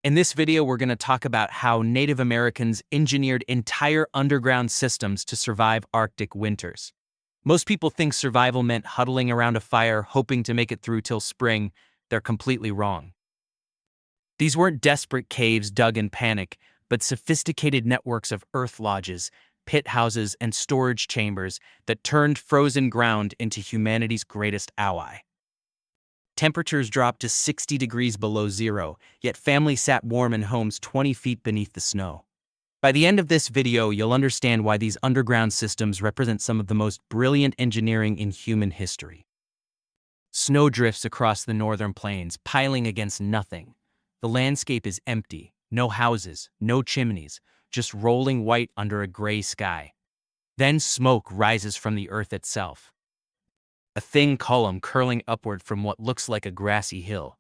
In this video, we're going to talk about how Native Americans engineered entire underground systems to survive Arctic winters. Most people think survival meant huddling around a fire, hoping to make it through till spring. They're completely wrong. These weren't desperate caves dug in panic, but sophisticated networks of earth lodges, pit houses, and storage chambers that turned frozen ground into humanity's greatest ally. Temperatures dropped to 60 degrees below zero, yet families sat warm in homes 20 feet beneath the snow. By the end of this video, you'll understand why these underground systems represent some of the most brilliant engineering in human history. Snow drifts across the northern plains, piling against nothing. The landscape is empty, no houses, no chimneys, just rolling white under a gray sky. Then smoke rises from the earth itself. A thin column curling upward from what looks like a grassy hill.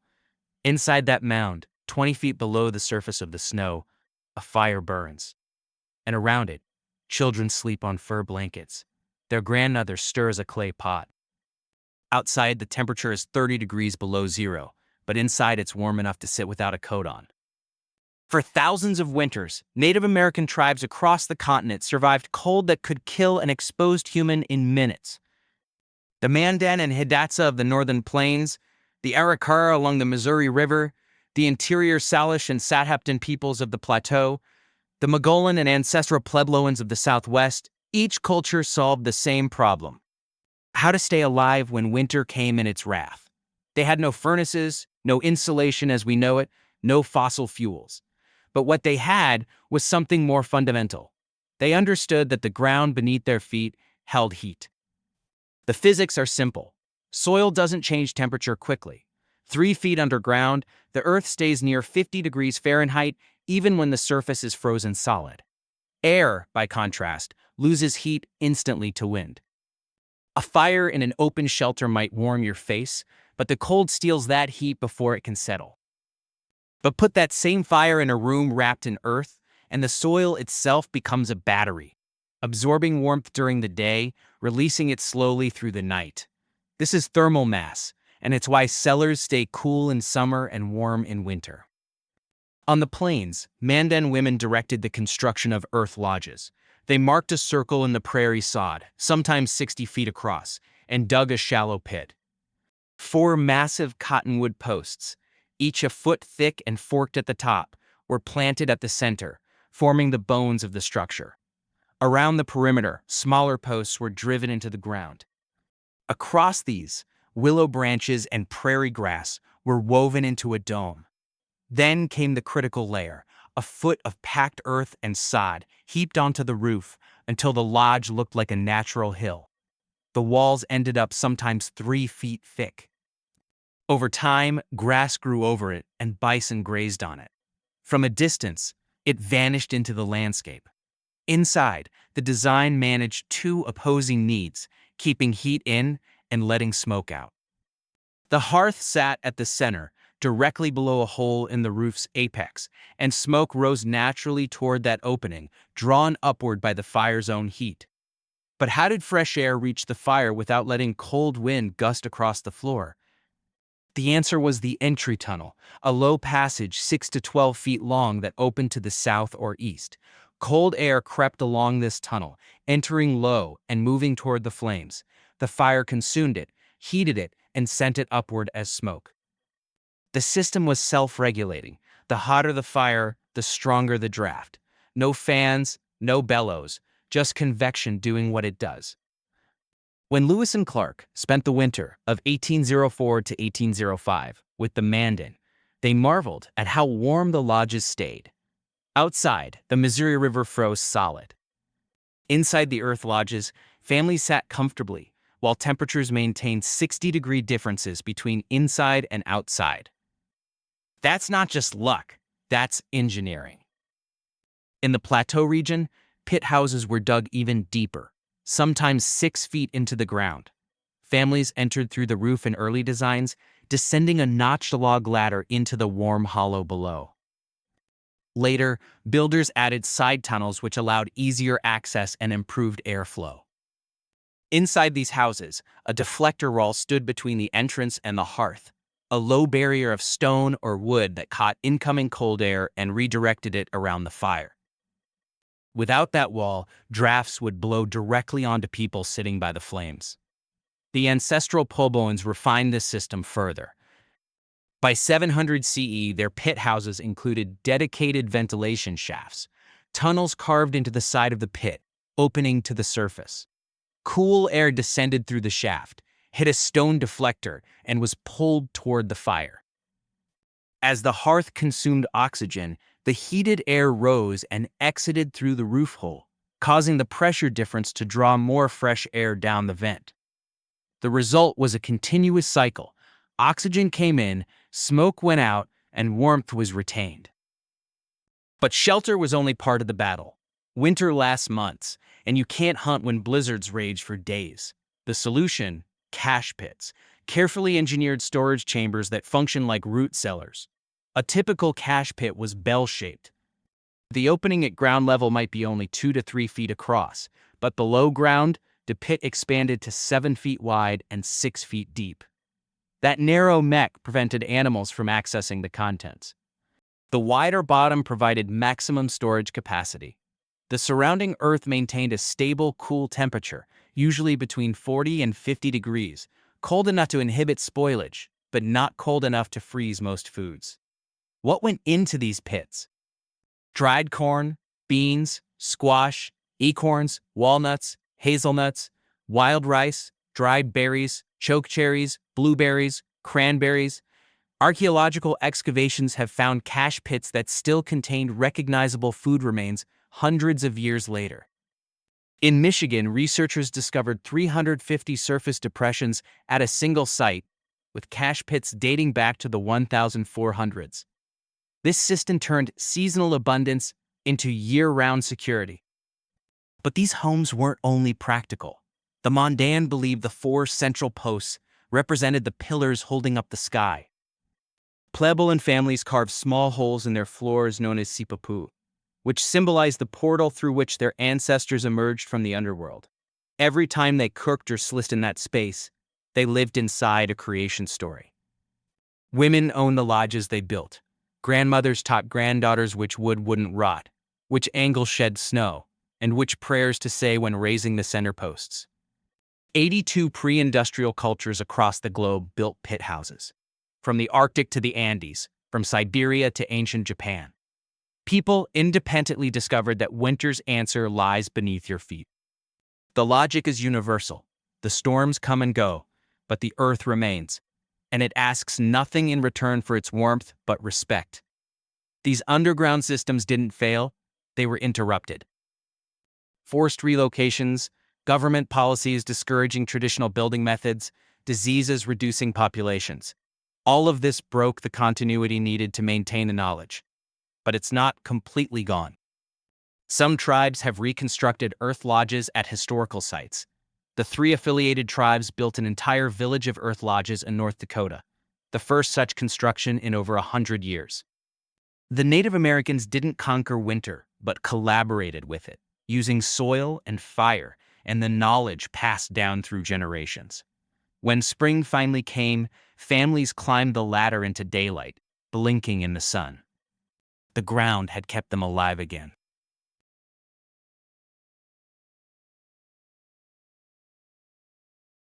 Inside that mound, 20 feet below the surface of the snow, a fire burns. And around it, children sleep on fur blankets. Their grandmother stirs a clay pot. Outside, the temperature is 30 degrees below zero, but inside it's warm enough to sit without a coat on. For thousands of winters, Native American tribes across the continent survived cold that could kill an exposed human in minutes. The Mandan and Hidatsa of the northern plains, the Arikara along the Missouri River, the interior Salish and Sathaptin peoples of the plateau, the Mogollon and ancestral Puebloans of the southwest, each culture solved the same problem: how to stay alive when winter came in its wrath. They had no furnaces, no insulation as we know it, no fossil fuels. But what they had was something more fundamental. They understood that the ground beneath their feet held heat. The physics are simple. Soil doesn't change temperature quickly. 3 feet underground, the earth stays near 50 degrees Fahrenheit even when the surface is frozen solid. Air, by contrast, loses heat instantly to wind. A fire in an open shelter might warm your face, but the cold steals that heat before it can settle. But put that same fire in a room wrapped in earth, and the soil itself becomes a battery, absorbing warmth during the day, releasing it slowly through the night. This is thermal mass, and it's why cellars stay cool in summer and warm in winter. On the plains, Mandan women directed the construction of earth lodges. They marked a circle in the prairie sod, sometimes 60 feet across, and dug a shallow pit. 4 massive cottonwood posts, each a foot thick and forked at the top, were planted at the center, forming the bones of the structure. Around the perimeter, smaller posts were driven into the ground. Across these, willow branches and prairie grass were woven into a dome. Then came the critical layer, a foot of packed earth and sod heaped onto the roof until the lodge looked like a natural hill. The walls ended up sometimes 3 feet thick. Over time, grass grew over it and bison grazed on it. From a distance, it vanished into the landscape. Inside, the design managed 2 opposing needs, keeping heat in and letting smoke out. The hearth sat at the center, directly below a hole in the roof's apex, and smoke rose naturally toward that opening, drawn upward by the fire's own heat. But how did fresh air reach the fire without letting cold wind gust across the floor? The answer was the entry tunnel, a low passage 6 to 12 feet long that opened to the south or east. Cold air crept along this tunnel, entering low and moving toward the flames. The fire consumed it, heated it, and sent it upward as smoke. The system was self-regulating. The hotter the fire, the stronger the draft. No fans, no bellows, just convection doing what it does. When Lewis and Clark spent the winter of 1804 to 1805 with the Mandan, they marveled at how warm the lodges stayed. Outside, the Missouri River froze solid. Inside the earth lodges, families sat comfortably, while temperatures maintained 60-degree differences between inside and outside. That's not just luck, that's engineering. In the plateau region, pit houses were dug even deeper, sometimes 6 feet into the ground. Families entered through the roof in early designs, descending a notched log ladder into the warm hollow below. Later, builders added side tunnels which allowed easier access and improved airflow. Inside these houses, a deflector wall stood between the entrance and the hearth. a low barrier of stone or wood that caught incoming cold air and redirected it around the fire. Without that wall, drafts would blow directly onto people sitting by the flames. The ancestral Poboans refined this system further. By 700 CE, their pit houses included dedicated ventilation shafts, tunnels carved into the side of the pit, opening to the surface. Cool air descended through the shaft, hit a stone deflector, and was pulled toward the fire. As the hearth consumed oxygen, the heated air rose and exited through the roof hole, causing the pressure difference to draw more fresh air down the vent. The result was a continuous cycle. Oxygen came in, smoke went out, and warmth was retained. But shelter was only part of the battle. Winter lasts months, and you can't hunt when blizzards rage for days. The solution? Cache pits, carefully engineered storage chambers that function like root cellars. A typical cache pit was bell-shaped. The opening at ground level might be only 2 to 3 feet across, but below ground, the pit expanded to 7 feet wide and 6 feet deep. That narrow neck prevented animals from accessing the contents. The wider bottom provided maximum storage capacity. The surrounding earth maintained a stable, cool temperature, usually between 40 and 50 degrees, cold enough to inhibit spoilage, but not cold enough to freeze most foods. What went into these pits? Dried corn, beans, squash, acorns, walnuts, hazelnuts, wild rice, dried berries, chokecherries, blueberries, cranberries. Archaeological excavations have found cache pits that still contained recognizable food remains hundreds of years later. In Michigan, researchers discovered 350 surface depressions at a single site, with cache pits dating back to the 1400s. This system turned seasonal abundance into year-round security. But these homes weren't only practical. The Mondan believed the 4 central posts represented the pillars holding up the sky. Plebeian families carved small holes in their floors known as sipapu, which symbolized the portal through which their ancestors emerged from the underworld. Every time they cooked or sliced in that space, they lived inside a creation story. Women owned the lodges they built. Grandmothers taught granddaughters which wood wouldn't rot, which angle shed snow, and which prayers to say when raising the center posts. 82 pre-industrial cultures across the globe built pit houses, from the Arctic to the Andes, from Siberia to ancient Japan. People independently discovered that winter's answer lies beneath your feet. The logic is universal. The storms come and go, but the earth remains, and it asks nothing in return for its warmth but respect. These underground systems didn't fail, they were interrupted. Forced relocations, government policies discouraging traditional building methods, diseases reducing populations. All of this broke the continuity needed to maintain the knowledge. But it's not completely gone. Some tribes have reconstructed earth lodges at historical sites. The 3 affiliated tribes built an entire village of earth lodges in North Dakota, the first such construction in over 100 years. The Native Americans didn't conquer winter, but collaborated with it, using soil and fire and the knowledge passed down through generations. When spring finally came, families climbed the ladder into daylight, blinking in the sun. The ground had kept them alive again.